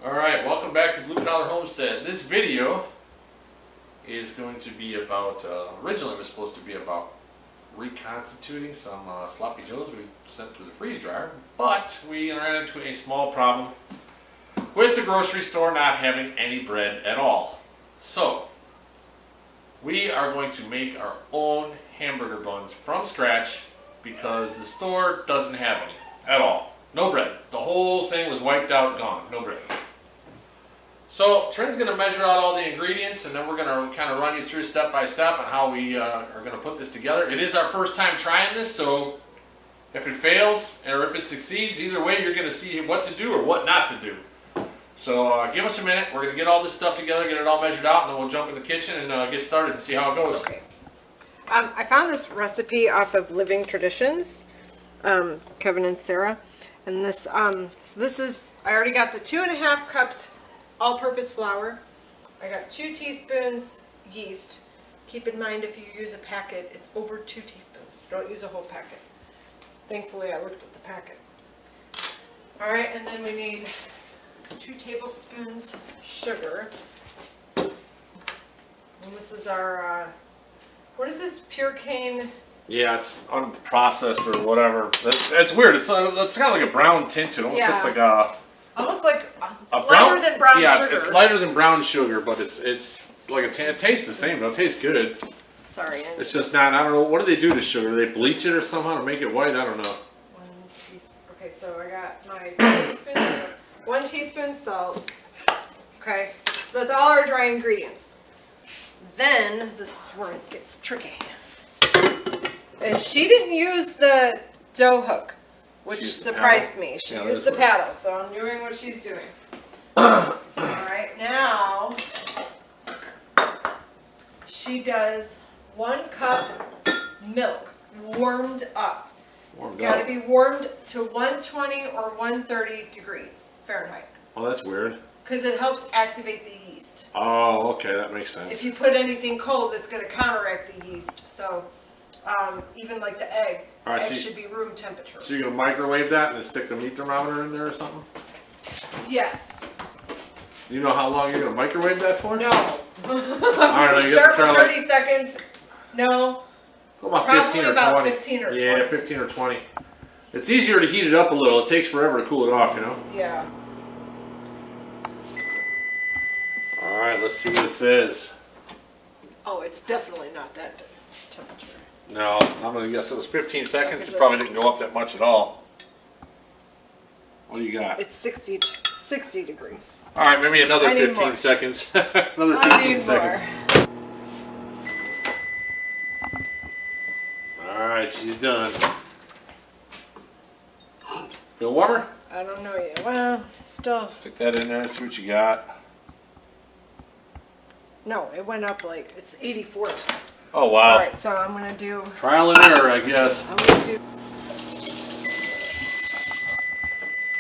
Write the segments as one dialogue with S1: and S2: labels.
S1: Alright, welcome back to Blue Collar Homestead. This video is going to be about, originally it was supposed to be about reconstituting some sloppy joes we sent through the freeze dryer, but we ran into a small problem with the grocery store not having any bread at all. So, we are going to make our own hamburger buns from scratch because the store doesn't have any at all. No bread. The whole thing was wiped out, gone. No bread. So Trin's going to measure out all the ingredients, and then we're going to kind of run you through step by step on how we are going to put this together. It is our first time trying this, so if it fails or if it succeeds, either way you're going to see what to do or what not to do. So give us a minute. We're going to get all this stuff together, get it all measured out, and then we'll jump in the kitchen and get started and see how it goes.
S2: Okay. I found this recipe off of Living Traditions, Kevin and Sarah, and this so this is, I already got the 2.5 cups all-purpose flour. I got 2 teaspoons yeast. Keep in mind if you use a packet, it's over 2 teaspoons. Don't use a whole packet. Thankfully, I looked at the packet. All right, and then we need 2 tablespoons sugar. And this is our, what is this, pure cane?
S1: Yeah, it's unprocessed or whatever. It's weird. It's kind of like a brown tint to it. Almost looks like a...
S2: Almost like lighter than brown sugar.
S1: Yeah, it's lighter than brown sugar, but it's like it tastes the same though. It tastes good.
S2: Sorry.
S1: It's just not, I don't know, what do they do to sugar? Do they bleach it or somehow to make it white? I don't know.
S2: Okay, so I got my 1 teaspoon salt. Okay, so that's all our dry ingredients. Then this is where it gets tricky. And she didn't use the dough hook, which surprised me. She used the paddle, so I'm doing what she's doing. Alright, now she does 1 cup milk warmed up. It's got to be warmed to 120 or 130 degrees Fahrenheit.
S1: Oh, that's weird.
S2: Because it helps activate the yeast.
S1: Oh, okay, that makes sense.
S2: If you put anything cold, it's going to counteract the yeast. So, even like the egg, egg should be room temperature.
S1: So you're going to microwave that and then stick the meat thermometer in there or something?
S2: Yes.
S1: Do you know how long you're going to microwave that for?
S2: No.
S1: I don't know. You
S2: Start with 30 seconds. No.
S1: About
S2: Probably
S1: 15 or
S2: about
S1: 20.
S2: 15 or 20.
S1: Yeah, 15 or 20. It's easier to heat it up a little. It takes forever to cool it off, you know?
S2: Yeah.
S1: All right, let's see what it says.
S2: Oh, it's definitely not that temperature.
S1: No, I'm going to guess it was 15 seconds. It probably didn't go up that much at all. What do you got?
S2: It's 60 degrees.
S1: All right, maybe another 15 seconds. Another 15 seconds. All right, she's done. Feel warmer?
S2: I don't know yet. Well, still.
S1: Stick that in there, see what you got.
S2: No, it went up like, it's 84.
S1: Oh, wow.
S2: All right, so I'm going to do...
S1: Trial and error, I guess.
S2: I'm going to do...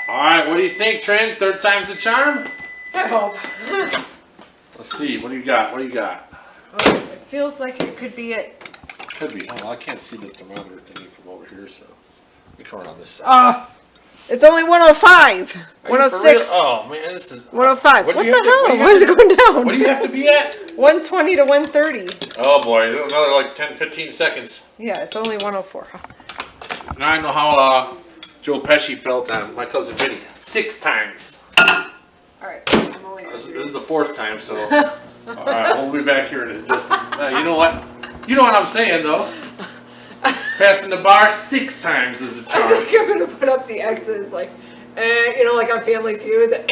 S1: All right, what do you think, Trent? Third time's the charm?
S2: I hope.
S1: Let's see, what do you got? What do you got?
S2: Oh, it feels like it could be it.
S1: Could be. Oh, I can't see the thermometer thingy from over here, so let me come around this side.
S2: It's only 105. 106.
S1: Oh, man, this is...
S2: 105. What the hell? Why is it going down?
S1: What do you have to be at?
S2: 120 to 130.
S1: Oh, boy, another like 10, 15 seconds.
S2: Yeah, it's only 104.
S1: Now I know how Joe Pesci felt on My Cousin Vinny. 6 times.
S2: All right, I'm only
S1: This is the 4th time, so... All right, we'll be back here in just... you know what? You know what I'm saying, though. Passing the bar 6 times is the charm.
S2: I think I'm going to put up the X's, like, you know, like on Family Feud.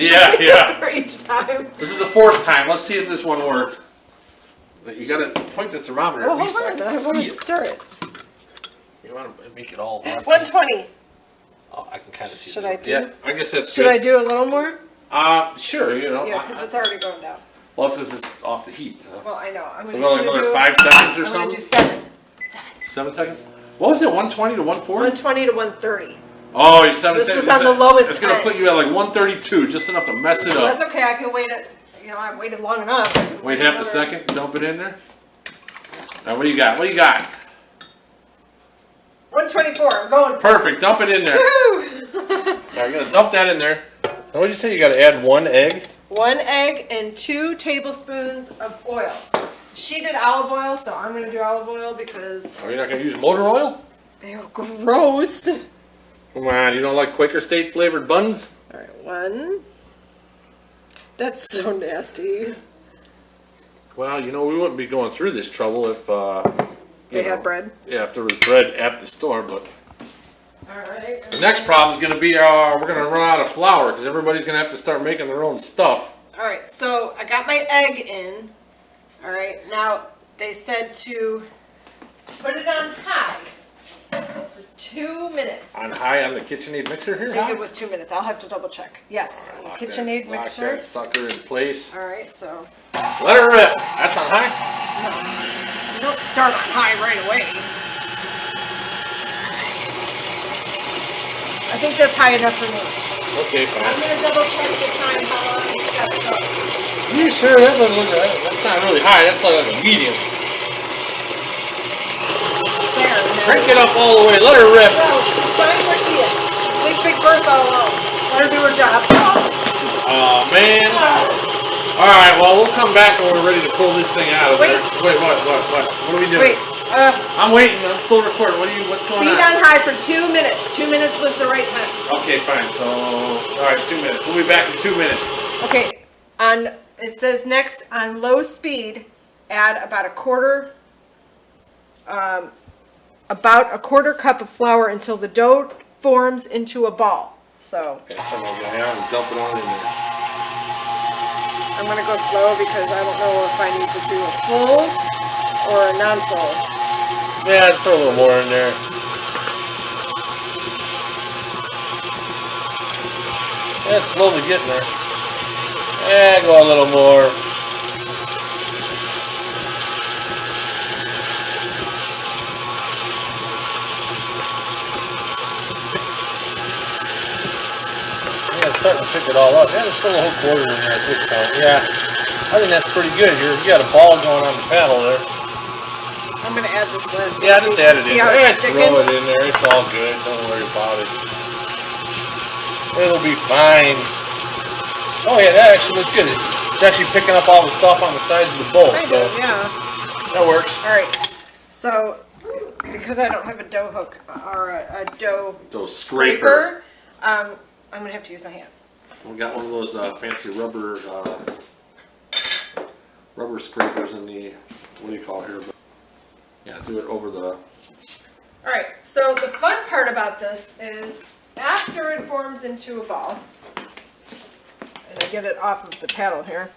S1: Yeah.
S2: For each time.
S1: This is the 4th time. Let's see if this one worked. You got to point the thermometer.
S2: Well, hold on. I want to stir it.
S1: You want to make it all...
S2: 120.
S1: Oh, I can kind of see.
S2: Should I do?
S1: Yeah, I guess that's
S2: Should
S1: good.
S2: I do a little more?
S1: Sure, you know.
S2: Yeah, because it's already going down.
S1: Well, this is off the heat.
S2: Well, I know. I'm
S1: so
S2: going to
S1: another 5 seconds or
S2: I'm
S1: something?
S2: going to do 7.
S1: 7 seconds? What was it, 120 to 140?
S2: 120 to 130.
S1: Oh, you're 7 seconds.
S2: This was on the lowest
S1: It's going to
S2: time.
S1: put you at like 132, just enough to mess it up.
S2: That's okay. I can wait it. You know, I've waited long enough.
S1: Wait half a second, dump it in there. Now, what do you got? What do you got?
S2: 124. I'm going.
S1: Perfect. Dump it in there.
S2: Woo!
S1: Now, you're going to dump that in there. What did you say? You got to add 1 egg?
S2: 1 egg and 2 tablespoons of oil. She did olive oil, so I'm going to do olive oil because...
S1: Are you not going to use motor oil?
S2: They're gross.
S1: Come on, you don't like Quaker State flavored buns?
S2: All right, 1. That's so nasty.
S1: Well, you know, we wouldn't be going through this trouble if...
S2: They had bread?
S1: Yeah, if there was bread at the store, but...
S2: Alright.
S1: The next problem is going to be we're going to run out of flour because everybody's going to have to start making their own stuff.
S2: Alright, so I got my egg in. Alright, now they said to put it on high for 2 minutes.
S1: On high on the KitchenAid mixer here?
S2: I think it was 2 minutes. I'll have to double check. Yes, KitchenAid mixer.
S1: Lock that sucker in place.
S2: Alright, so.
S1: Let her rip. That's on high?
S2: No, you don't start on high right away. I think that's high enough for me.
S1: Okay, fine.
S2: I'm going to double check the time, how long it's got to go.
S1: You sure? That doesn't look right. That's not really high. That's like a medium.
S2: There.
S1: Crank it up all the way. Let her rip.
S2: No, sign Marcia. Leave Big Bertha alone. Let her do her job.
S1: Oh, man. Alright, well, we'll come back when we're ready to pull this thing out of there. Wait, what? What are we doing?
S2: Wait,
S1: I'm waiting. I'm still recording. What's going on?
S2: speed on high for 2 minutes. 2 minutes was the right time.
S1: Okay, fine. So, alright, 2 minutes. We'll be back in 2 minutes.
S2: Okay, it says next on low speed, add about a quarter cup of flour until the dough forms into a ball. So
S1: Okay, so I'm going to go down and dump it on in there.
S2: I'm going to go slow because I don't know if I need to do a full or a non-full.
S1: Yeah, throw a little more in there. Yeah, it's slowly getting there. Yeah, go a little more. Starting to pick it all up. Yeah, there's still a whole quarter in there at this point. Yeah, I think that's pretty good. You got a ball going on the paddle there.
S2: I'm going to add this last.
S1: Yeah, just add it in there. Yeah,
S2: Throw
S1: it in there. It's all good. Don't worry about it. It'll be fine. Oh yeah, that actually looks good. It's actually picking up all the stuff on the sides of the bowl.
S2: Kind
S1: so
S2: of, yeah.
S1: That works.
S2: All right. So, because I don't have a dough hook or a dough scraper, I'm going to have to use my hands.
S1: We got one of those fancy rubber scrapers in the, what do you call it here? But yeah, do it over the...
S2: Alright, so the fun part about this is after it forms into a ball, and I get it off of the paddle here,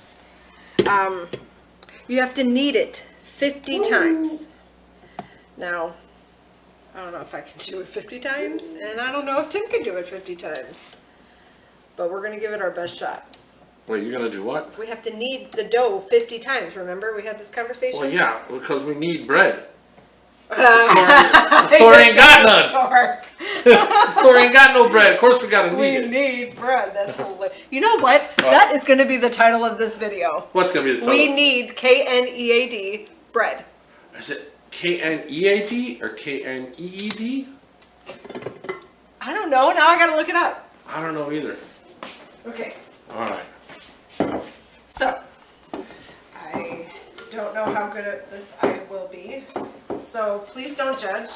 S2: you have to knead it 50 times. Now, I don't know if I can do it 50 times, and I don't know if Tim can do it 50 times. But we're going to give it our best shot.
S1: Wait, you're going to do what?
S2: We have to knead the dough 50 times, remember? We had this conversation?
S1: Well, yeah, because we need bread. The store ain't got none. The store ain't got no bread. Of course we got to knead it.
S2: We need bread. That's hilarious. You know what? That is going to be the title of this video.
S1: What's going to be the title?
S2: We need KNEAD bread.
S1: Is it KNEAD or KNEED?
S2: I don't know. Now I got to look it up.
S1: I don't know either.
S2: Okay.
S1: All right.
S2: So, I don't know how good at this I will be. So, please don't judge.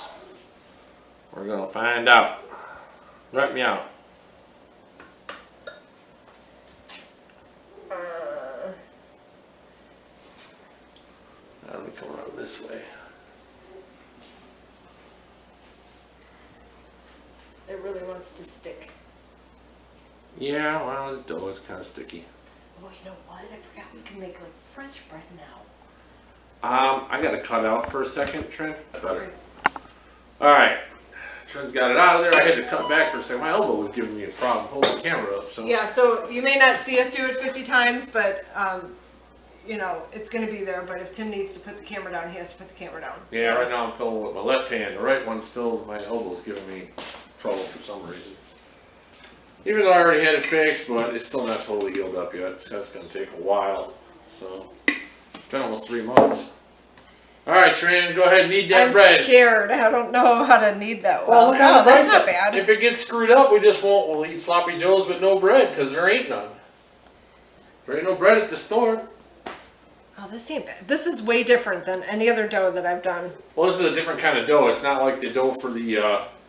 S1: We're going to find out. Right me out. Let me come around this way.
S2: It really wants to stick.
S1: Yeah, well, this dough is kind of sticky.
S2: Oh, you know what? I forgot we can make like French bread now.
S1: I got to cut out for a second, Trent. Better. All right. Trent's got it out of there. I had to cut back for a second. My elbow was giving me a problem holding the camera up. So
S2: yeah, so you may not see us do it 50 times, but you know, it's going to be there. But if Tim needs to put the camera down, he has to put the camera down.
S1: yeah, right now I'm filming with my left hand. The right one still, my elbow's giving me trouble for some reason. Even though I already had it fixed, but it's still not totally healed up yet. That's going to take a while. So it's been almost 3 months. All right, Trin, go ahead and knead that
S2: I'm
S1: bread.
S2: scared. I don't know how to knead that
S1: Well,
S2: well.
S1: look on the
S2: that's
S1: bright
S2: not
S1: side.
S2: bad.
S1: If it gets screwed up, we'll eat sloppy joes with no bread because there ain't none. There ain't no bread at the store.
S2: Oh, this ain't bad. This is way different than any other dough that I've done.
S1: Well, this is a different kind of dough. It's not like the dough for the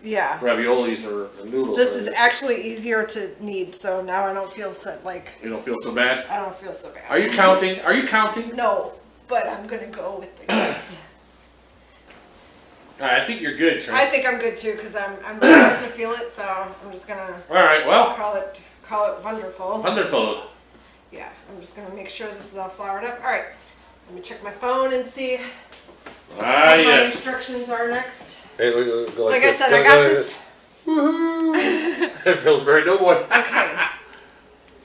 S2: Yeah.
S1: raviolis or the noodles.
S2: This is actually easier to knead, so now I don't feel so like.
S1: You don't feel so bad?
S2: I don't feel so bad.
S1: Are you counting? Are you counting?
S2: No, but I'm gonna go with the guess.
S1: All right, I think you're good, Trin.
S2: I think I'm good too because I'm starting to feel it, so I'm just gonna.
S1: All right, well.
S2: Call it wonderful.
S1: Wonderful.
S2: Yeah, I'm just gonna make sure this is all floured up. All right, let me check my phone and see what my
S1: Yes.
S2: instructions are next.
S1: Hey, go
S2: Like
S1: this.
S2: I said,
S1: Go
S2: I got
S1: like
S2: this.
S1: Woohoo! Pillsbury Doughboy.
S2: Okay.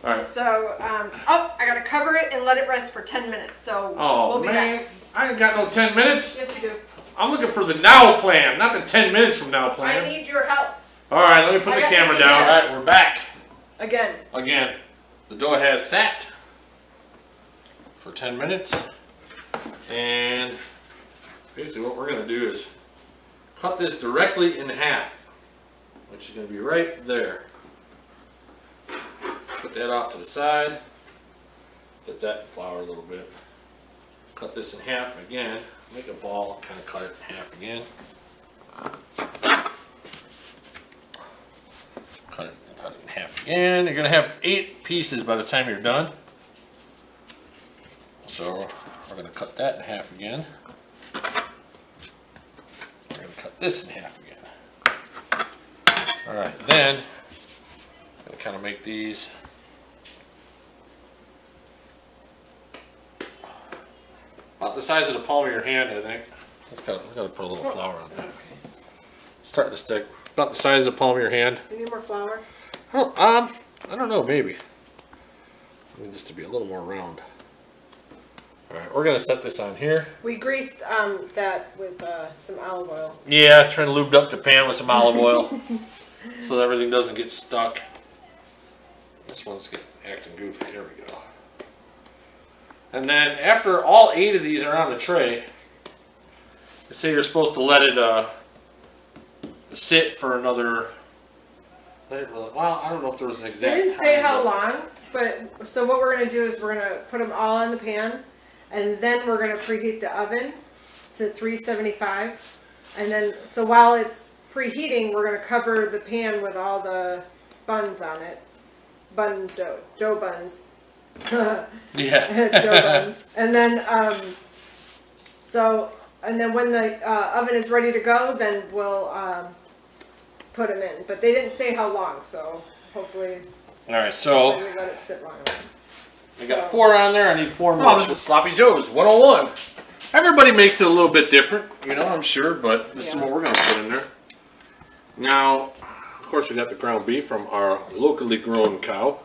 S1: All right.
S2: So, I gotta cover it and let it rest for 10 minutes. So
S1: Oh,
S2: we'll be
S1: man.
S2: back.
S1: I ain't got no 10 minutes.
S2: Yes, we do.
S1: I'm looking for the now plan, not the 10 minutes from now plan.
S2: I need your help
S1: All right, let me put
S2: I
S1: the
S2: got
S1: camera
S2: you
S1: down.
S2: there.
S1: All right, we're back.
S2: again.
S1: Again, the dough has sat for 10 minutes. And basically what we're going to do is cut this directly in half, which is going to be right there. Put that off to the side. Put that in flour a little bit. Cut this in half again. Make a ball, kind of cut it in half again. Cut it in half again. You're going to have 8 pieces by the time you're done. So we're going to cut that in half again. We're going to cut this in half again. Alright, then I'm going to kind of make these about the size of the palm of your hand, I think. Let's gotta put a little flour on that. Starting to stick. About the size of the palm of your hand.
S2: You need more flour?
S1: Oh, I don't know, maybe. I need this to be a little more round. Alright, we're gonna set this on here.
S2: We greased that with some olive oil.
S1: Yeah, trying to lube up the pan with some olive oil so that everything doesn't get stuck. This one's acting goofy. There we go. And then after all 8 of these are on the tray, they say you're supposed to let it sit for another. Well, I don't know if there was an exact.
S2: They didn't say
S1: time,
S2: how
S1: but-
S2: long, but so what we're gonna do is we're gonna put them all in the pan, and then we're gonna preheat the oven to 375, and then so while it's preheating, we're gonna cover the pan with all the buns on it, dough buns.
S1: Yeah.
S2: Dough buns. And then and then when the oven is ready to go, then we'll put them in. But they didn't say how long, so hopefully,
S1: All right, so
S2: we let it sit long enough.
S1: I got 4 on there. I need 4 more.
S2: Oh,
S1: This is Sloppy Joe's 101. Everybody makes it a little bit different, you know, I'm sure, but this is what we're going to put in there. Now, of course, we got the ground beef from our locally grown cow.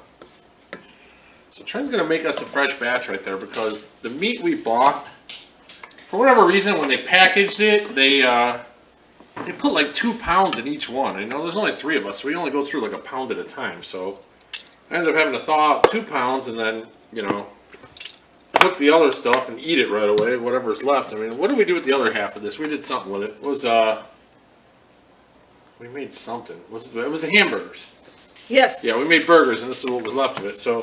S1: So Trent's going to make us a fresh batch right there because the meat we bought, for whatever reason, when they packaged it, they put like 2 pounds in each one. You know, there's only 3 of us, so we only go through like a pound at a time. So I ended up having to thaw out 2 pounds and then, you know, cook the other stuff and eat it right away, whatever's left. I mean, what did we do with the other half of this? We did something with it. It was, we made something. It was the hamburgers.
S2: Yes.
S1: Yeah, we made burgers, and this is what was left of it. So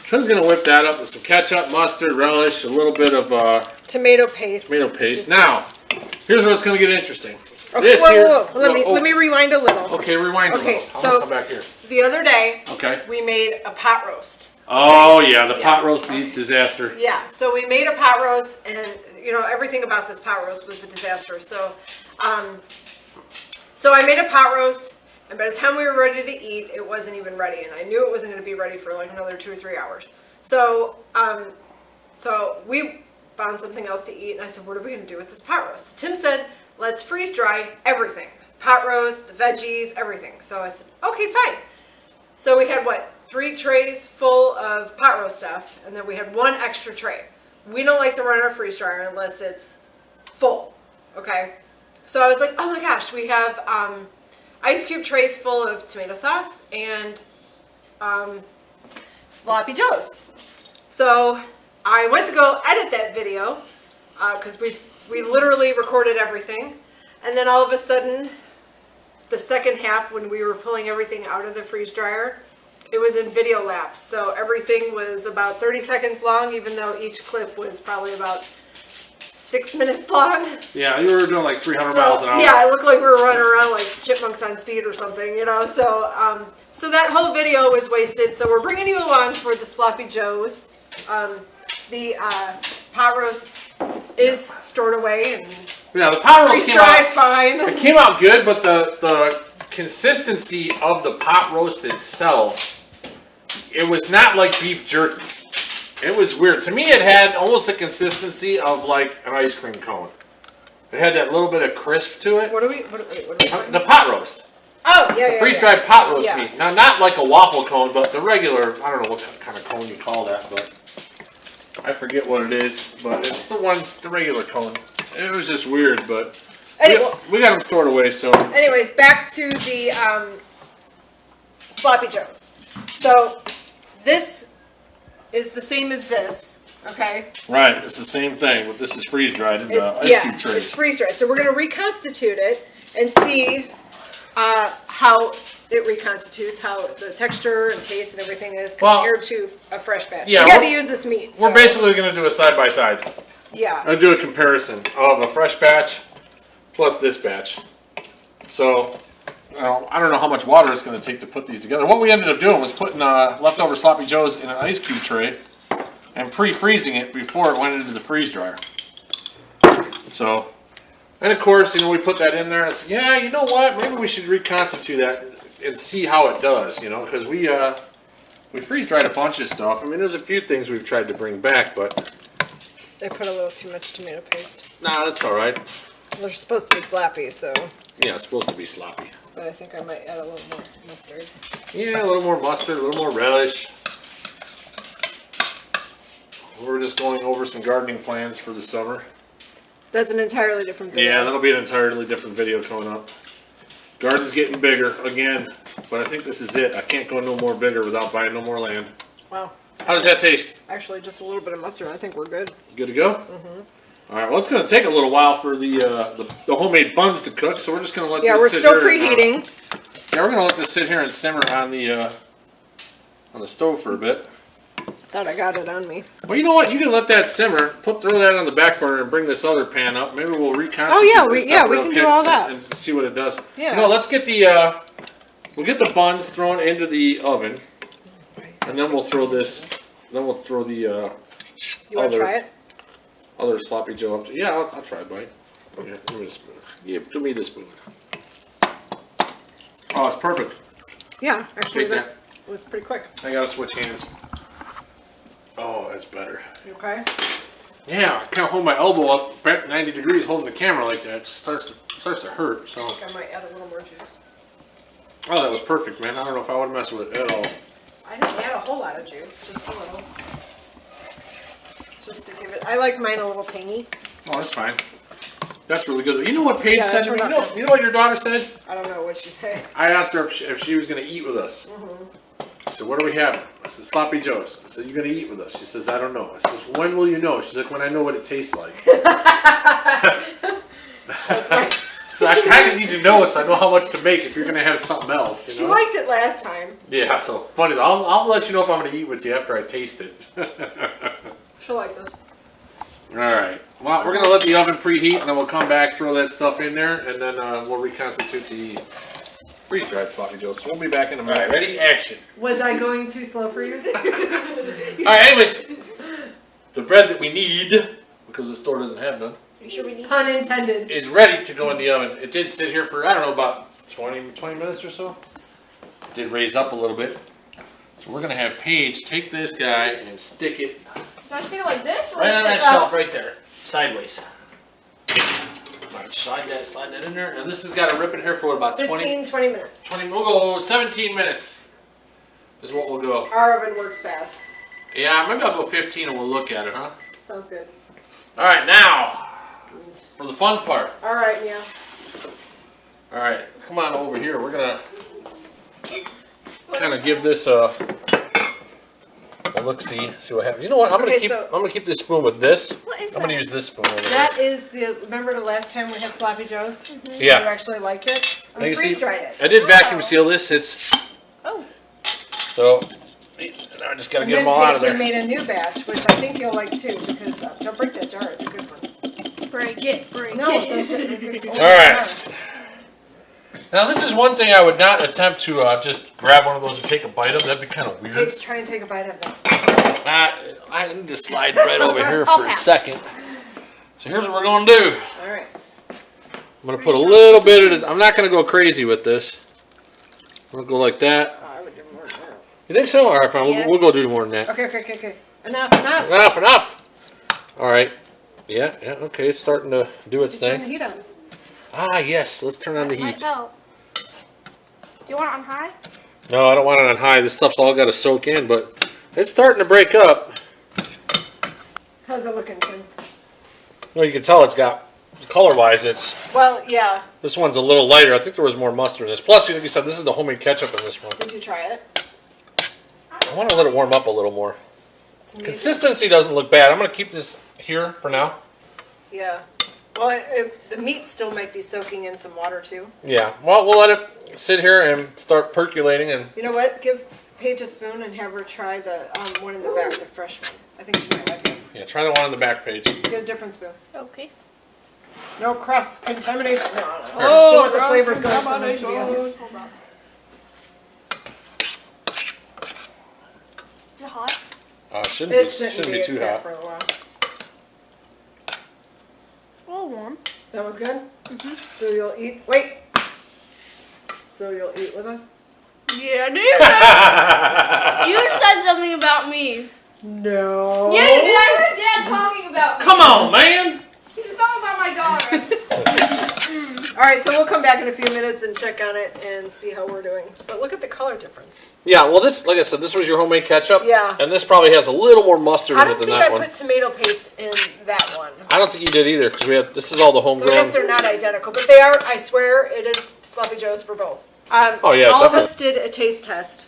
S1: Trin's going to whip that up with some ketchup, mustard, relish, a little bit of
S2: Tomato paste.
S1: tomato paste. Now, here's where it's going to get interesting.
S2: Okay,
S1: This
S2: whoa,
S1: here.
S2: whoa, whoa. Let me rewind a little.
S1: Okay, rewind
S2: Okay,
S1: a little.
S2: so-
S1: I'll come back here.
S2: The other day,
S1: Okay.
S2: we made a pot roast.
S1: Oh, yeah, the pot roast disaster.
S2: Yeah, so we made a pot roast, and you know everything about this pot roast was a disaster. So, so I made a pot roast, and by the time we were ready to eat, it wasn't even ready, and I knew it wasn't going to be ready for like another 2 or 3 hours. So, so we found something else to eat, and I said, "What are we going to do with this pot roast?" So Tim said, "Let's freeze dry everything: pot roast, the veggies, everything." So I said, "Okay, fine." So we had 3 trays full of pot roast stuff, and then we had 1 extra tray. We don't like to run our freeze dryer unless it's full, okay? So I was like, oh my gosh, we have ice cube trays full of tomato sauce and sloppy joes. So I went to go edit that video because we we literally recorded everything. And then all of a sudden, the second half, when we were pulling everything out of the freeze dryer, it was in video lapse. So everything was about 30 seconds long, even though each clip was probably about 6 minutes long.
S1: Yeah, you were doing like 300 miles an hour.
S2: Yeah, it looked like we were running around like chipmunks on speed or something, you know. So, so that whole video was wasted. So we're bringing you along for the Sloppy Joes. The pot roast is stored away and
S1: yeah, the pot roast came out
S2: fine.
S1: It came out good, but the consistency of the pot roast itself, it was not like beef jerky. It was weird. To me, it had almost the consistency of like an ice cream cone. It had that little bit of crisp to it.
S2: What are we
S1: The pot roast.
S2: Oh, yeah,
S1: The freeze-dried pot roast
S2: Yeah.
S1: meat. Now, not like a waffle cone, but the regular, I don't know what kind of cone you call that, but I forget what it is, but it's the regular cone. It was just weird, but
S2: Anyway,
S1: we got them stored away, so.
S2: anyways, back to the Sloppy Joes. So this is the same as this, okay?
S1: Right, it's the same thing, but this is freeze-dried in the ice cube trays.
S2: It's freeze-dried. So we're going to reconstitute it and see how it reconstitutes, how the texture and taste and everything is compared to a fresh batch.
S1: Yeah,
S2: we got to use this meat.
S1: We're basically going to do a side-by-side.
S2: Yeah.
S1: I'll do a comparison of a fresh batch plus this batch. So, I don't know how much water it's going to take to put these together. What we ended up doing was putting leftover Sloppy Joes in an ice cube tray and pre-freezing it before it went into the freeze dryer. So, and of course, we put that in there and said, yeah, you know what, maybe we should reconstitute that and see how it does, because we freeze-dried a bunch of stuff. I mean, there's a few things we've tried to bring back, but
S2: They put a little too much tomato paste.
S1: nah, that's all right.
S2: They're supposed to be sloppy, so.
S1: Yeah, it's supposed to be sloppy.
S2: But I think I might add a little more mustard.
S1: Yeah, a little more mustard, a little more relish. We're just going over some gardening plans for the summer.
S2: That's an entirely different video.
S1: Yeah, that'll be an entirely different video coming up. Garden's getting bigger again, but I think this is it. I can't go no more bigger without buying no more land.
S2: Wow.
S1: How does that taste?
S2: Actually, just a little bit of mustard. I think we're good.
S1: Good to go? Mm-hmm. All right, well, it's going to take a little while for the homemade buns to cook, so we're just going to let this sit here.
S2: Yeah, we're still preheating.
S1: Yeah, we're going to let this sit here and simmer on the stove for a bit.
S2: Thought I got it on me.
S1: Well, you know what? You can let that simmer. Throw that on the back burner and bring this other pan up. Maybe we'll reconstitute.
S2: Oh yeah,
S1: this
S2: we
S1: stuff real
S2: can
S1: quick
S2: do all that.
S1: and see what it does.
S2: Yeah.
S1: Let's get we'll get the buns thrown into the oven, and then we'll throw this. Then we'll throw the
S2: You want to try it?
S1: other Sloppy Joe up. Yeah, I'll try it, buddy. Yeah, give me the spoon. Yeah, give me the spoon. Oh, it's perfect.
S2: Yeah, actually
S1: Take that.
S2: was pretty quick.
S1: I gotta switch hands. Oh, that's better.
S2: You okay?
S1: Yeah, I can't hold my elbow up back 90 degrees holding the camera like that. It starts to hurt. So.
S2: I think I might add a little more juice.
S1: Oh, that was perfect, man. I don't know if I would mess with it at all.
S2: I didn't add a whole lot of juice, just a little. Just to give it. I like mine a little tangy.
S1: Oh, that's fine. That's really good. You know what Paige said to me?
S2: that's
S1: You know what your daughter said?
S2: I don't know what she said.
S1: I asked her if she was going to eat with us. She said, what are we having? I said, Sloppy Joes. I said, you going to eat with us? She says, I don't know. I says, when will you know? She's like, when I know what it tastes like. So I kind of need to know it so I know how much to make if you're going to have something else.
S2: She liked it last time.
S1: Yeah, so funny. I'll let you know if I'm going to eat with you after I taste it.
S2: She'll like this.
S1: All right. Well, we're going to let the oven preheat, and then we'll come back, throw that stuff in there, and then we'll reconstitute the freeze-dried Sloppy Joes. So we'll be back in a minute. All right, ready? Action.
S2: Was I going too slow for you?
S1: All right, anyways. The bread that we need, because the store doesn't have none,
S2: Pun intended.
S1: is ready to go in the oven. It did sit here for, I don't know, about 20 minutes or so. It did raise up a little bit. So we're going to have Paige take this guy and stick it
S2: Do I stick it like this? Or
S1: right on that
S2: like
S1: shelf right there, sideways. All right, slide that in there. And this has got to rip in here for about
S2: 20 minutes.
S1: 20, we'll go 17 minutes is what we'll go.
S2: Our oven works fast.
S1: Yeah, maybe I'll go 15 and we'll look at it, huh?
S2: Sounds good.
S1: All right, now for the fun part.
S2: All right, yeah.
S1: All right, come on over here. We're gonna kind of give this a look, see what happens. You know what? I'm gonna keep this spoon with this.
S3: What is
S1: I'm gonna
S3: that?
S1: use this spoon over there.
S2: That is remember the last time we had sloppy joes?
S3: Mm-hmm.
S1: Yeah.
S2: You actually liked it?
S1: Now
S2: I
S1: you see,
S2: freeze dried it.
S1: I did
S3: Wow.
S1: vacuum seal this. It's
S3: Oh.
S1: so. Now I just gotta
S2: And
S1: get
S2: then
S1: them all out of
S2: we
S1: there.
S2: made a new batch, which I think you'll like too, because don't break that jar. It's a good one.
S3: Break it.
S2: No, it's
S1: All right. Now this is one thing I would not attempt to just grab one of those and take a bite of. That'd be kind of weird.
S2: Paige, try and take a bite of it.
S1: I need to slide right over here
S3: I'll
S1: for a
S3: pass.
S1: second. So here's what we're gonna do.
S2: All right.
S1: I'm gonna put a little bit of it. I'm not gonna go crazy with this. I'm gonna go like that.
S2: Oh, I would do more than that.
S1: You think so? All right, fine.
S3: Yeah.
S1: We'll go do more than that.
S2: Okay. Enough.
S1: Enough. All right. Yeah. Okay. It's starting to do its
S2: Turn the
S1: thing.
S2: heat on.
S1: Ah, yes. Let's turn on the
S3: Might
S1: heat.
S3: help. Do you want it on high?
S1: No, I don't want it on high. This stuff's all got to soak in, but it's starting to break up.
S2: How's it looking, Tim?
S1: Well, you can tell it's got, color-wise, it's,
S2: Well, yeah.
S1: this one's a little lighter. I think there was more mustard in this. Plus, like you said, this is the homemade ketchup in this one.
S2: Did you try it?
S1: I want to let it warm up a little more.
S2: It's amazing.
S1: Consistency doesn't look bad. I'm going to keep this here for now.
S2: Yeah. Well, the meat still might be soaking in some water too.
S1: Yeah. Well, we'll let it sit here and start percolating. And
S2: You know what? Give Paige a spoon and have her try the one in the back, the fresh one. I think she might like it.
S1: yeah, try the one on the back page.
S2: Get a different spoon.
S3: Okay.
S2: No cross contamination. No.
S1: Oh,
S2: Still want the flavors going from one to the other.
S3: Hold on. Is it hot?
S1: Shouldn't be too
S2: It's sat
S1: hot.
S2: for a while.
S3: A little warm.
S2: That was good? So you'll eat. Wait. So you'll eat with us?
S3: Yeah, dude. You said something about me.
S2: No.
S3: Yeah, you did. I heard Dad talking about me.
S1: Come on, man!
S3: He was talking about my daughter.
S2: All right, so we'll come back in a few minutes and check on it and see how we're doing. But look at the color difference.
S1: Yeah, well, this, like I said, this was your homemade ketchup.
S2: Yeah.
S1: And this probably has a little more mustard
S2: I
S1: in it
S2: don't
S1: than
S2: think
S1: that
S2: I
S1: one.
S2: put tomato paste in that one.
S1: I don't think you did either, because we have, this is all the
S2: So I
S1: homegrown.
S2: guess they're not identical, but they are, I swear, it is sloppy joes for both.
S1: Oh, yeah,
S2: all of
S1: definitely.
S2: us did a taste test,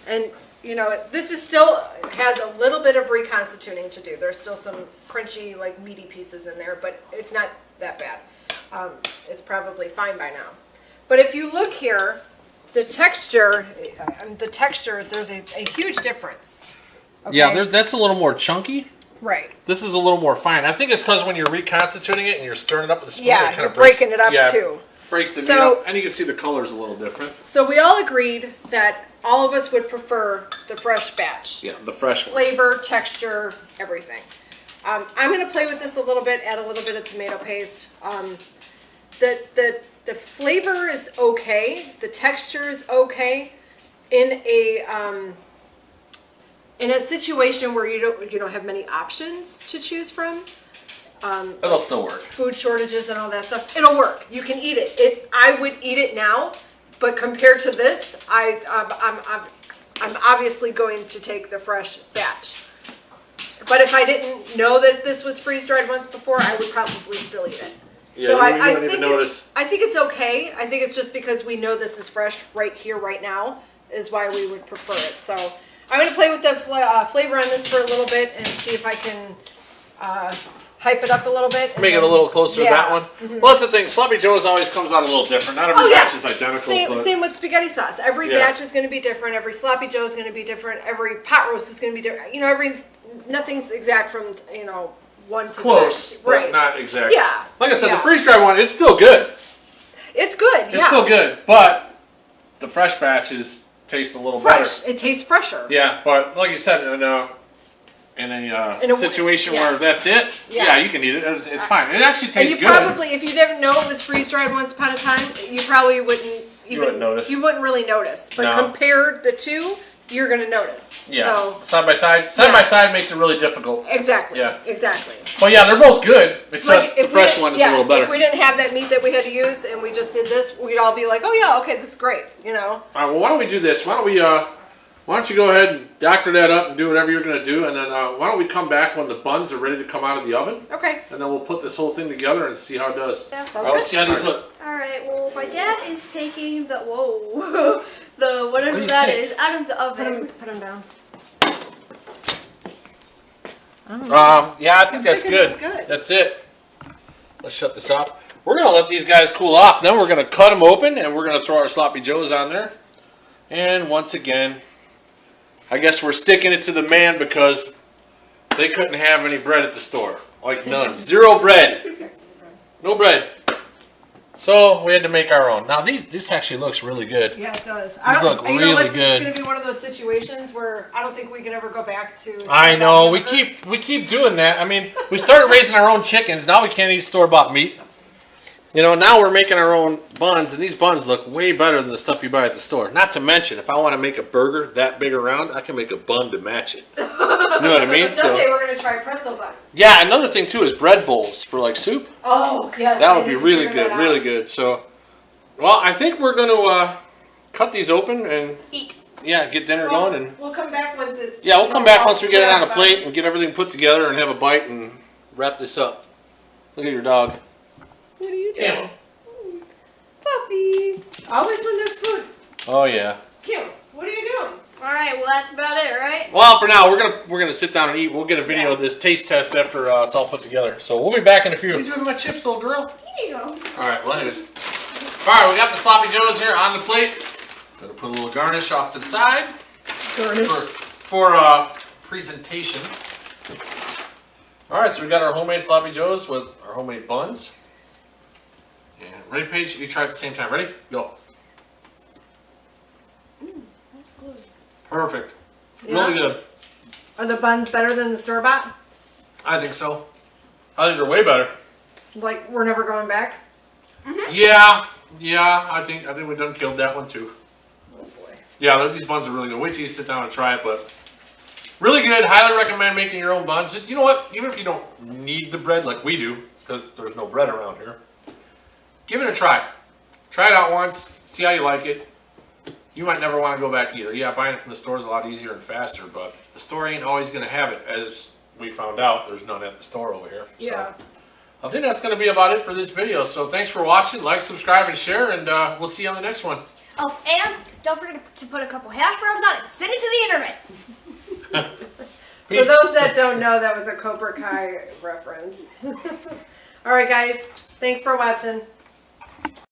S2: and you know this is still has a little bit of reconstituting to do. There's still some crunchy, like meaty pieces in there, but it's not that bad. It's probably fine by now. But if you look here, the texture, there's a huge difference. Okay?
S1: Yeah, that's a little more chunky.
S2: right.
S1: This is a little more fine. I think it's because when you're reconstituting it and you're stirring it up with a spoon,
S2: Yeah,
S1: it kind
S2: you're
S1: of breaks,
S2: breaking it up too.
S1: breaks the meat
S2: So-
S1: up. And you can see the color's a little different.
S2: So we all agreed that all of us would prefer the fresh batch.
S1: Yeah, the fresh one.
S2: Flavor, texture, everything. I'm going to play with this a little bit, add a little bit of tomato paste. The flavor is okay. The texture is okay. In a situation where you don't have many options to choose from,
S1: It'll still work.
S2: food shortages and all that stuff, it'll work. You can eat it. I would eat it now, but compared to this, I'm obviously going to take the fresh batch. But if I didn't know that this was freeze dried once before, I would probably still eat it.
S1: Yeah,
S2: So
S1: you
S2: I
S1: wouldn't even notice.
S2: I think it's okay. I think it's just because we know this is fresh right here, right now, is why we would prefer it. So I'm going to play with the flavor on this for a little bit and see if I can hype it up a little bit. and
S1: Make it a
S2: then-
S1: little closer to
S2: Yeah.
S1: that one. Well, that's the thing. Sloppy Joe's always comes out a little different. Not every
S2: Oh, yeah.
S1: batch is identical. but
S2: Same with spaghetti sauce. Every
S1: Yeah.
S2: batch is going to be different. Every sloppy joe is going to be different. Every pot roast is going to be different. You know, nothing's exact from one to
S1: close,
S2: the next.
S1: but
S2: Right.
S1: not exact.
S2: Yeah.
S1: Like I said,
S2: Yeah.
S1: the freeze-dried one, it's still good.
S2: It's good.
S1: It's
S2: yeah.
S1: still good, but the fresh batches taste a little
S2: Fresh.
S1: better.
S2: It tastes fresher.
S1: Yeah, but like you said, in a situation
S2: yeah.
S1: where that's it,
S2: Yeah.
S1: yeah, you can eat it. It's fine. It actually
S2: And
S1: tastes
S2: you
S1: good.
S2: probably, if you didn't know it was freeze dried once upon a time, you probably wouldn't even.
S1: wouldn't notice.
S2: You wouldn't really notice. But
S1: No.
S2: compare the two, you're going to notice.
S1: Yeah,
S2: So,
S1: side by side. Side by side makes it really difficult.
S2: exactly.
S1: Yeah.
S2: Exactly.
S1: But yeah, they're both good. It's
S2: Like,
S1: just the
S2: if we
S1: fresh
S2: didn't-
S1: one is
S2: yeah,
S1: a little better.
S2: If we didn't have that meat that we had to use and we just did this, we'd all be like, oh yeah, okay, this is great, you know?
S1: All right, well, why don't we do this? Why don't you go ahead and doctor that up and do whatever you're going to do, and then why don't we come back when the buns are ready to come out of the oven,
S2: Okay.
S1: and then we'll put this whole thing together and see how it does.
S3: Yeah.
S2: Sounds
S1: All right, let's
S2: good.
S1: see how these look.
S3: Alright, well, my dad is taking the, whoa, the
S1: What do
S3: whatever
S1: you
S3: that
S1: think?
S3: is out of the oven.
S2: Put them down.
S1: Yeah, I think that's good.
S2: That's good.
S1: That's it. Let's shut this off. We're going to let these guys cool off. Then we're going to cut them open, and we're going to throw our sloppy joes on there. And once again, I guess we're sticking it to the man because they couldn't have any bread at the store. Like none. Zero bread. No bread. So we had to make our own. Now this actually looks really good.
S2: Yeah, it does.
S1: These look really good.
S2: It's going to be one of those situations where I don't think we can ever go back to.
S1: I know. We keep doing that. I mean, we started raising our own chickens. Now we can't eat store-bought meat. You know, now we're making our own buns, and these buns look way better than the stuff you buy at the store. Not to mention, if I want to make a burger that big around, I can make a bun to match it. You know what I mean?
S2: But someday we're going to try pretzel buns.
S1: Yeah, another thing too is bread bowls for like soup.
S2: Oh, yes.
S1: That would be really good, really good. So, well, I think we're going to cut these open and
S3: Eat.
S1: Yeah, get dinner going, and
S2: we'll come back once it's.
S1: yeah, we'll come back once we get it on a plate and get everything put together and have a bite and wrap this up. Look at your dog.
S2: What are you doing?
S1: Yeah.
S3: Puppy.
S2: Always when there's food.
S1: Oh yeah.
S2: Kim, what are you doing?
S3: All right, well that's about it, right?
S1: Well, for now, we're gonna sit down and eat. We'll get a video of this taste test after it's all put together. So we'll be back in a few. What are you doing with my chips, little girl?
S3: Here you go.
S1: All right. Well, anyways. All right, we got the sloppy joes here on the plate. Gonna put a little garnish off to the side.
S2: Garnish.
S1: For presentation. All right, so we got our homemade sloppy joes with our homemade buns. And ready, Paige? You try at the same time. Ready? Go. Perfect.
S2: Yeah.
S1: Really good.
S2: Are the buns better than the store-bought?
S1: I think so. I think they're way better.
S2: Like, we're never going back?
S1: Yeah. I think we done killed that one too.
S2: Oh, boy.
S1: Yeah, these buns are really good. Wait till you sit down and try it, but really good. Highly recommend making your own buns. You know what? Even if you don't need the bread like we do, because there's no bread around here, give it a try. Try it out once. See how you like it. You might never want to go back either. Yeah, buying it from the store is a lot easier and faster, but the store ain't always going to have it. As we found out, there's none at the store over here.
S2: Yeah.
S1: So I think that's going to be about it for this video. So thanks for watching. Like, subscribe, and share, and we'll see you on the next one.
S3: Oh, and don't forget to put a couple hash browns on it. Send it to the internet.
S2: For those that don't know, that was a Cobra Kai reference. All right, guys. Thanks for watching.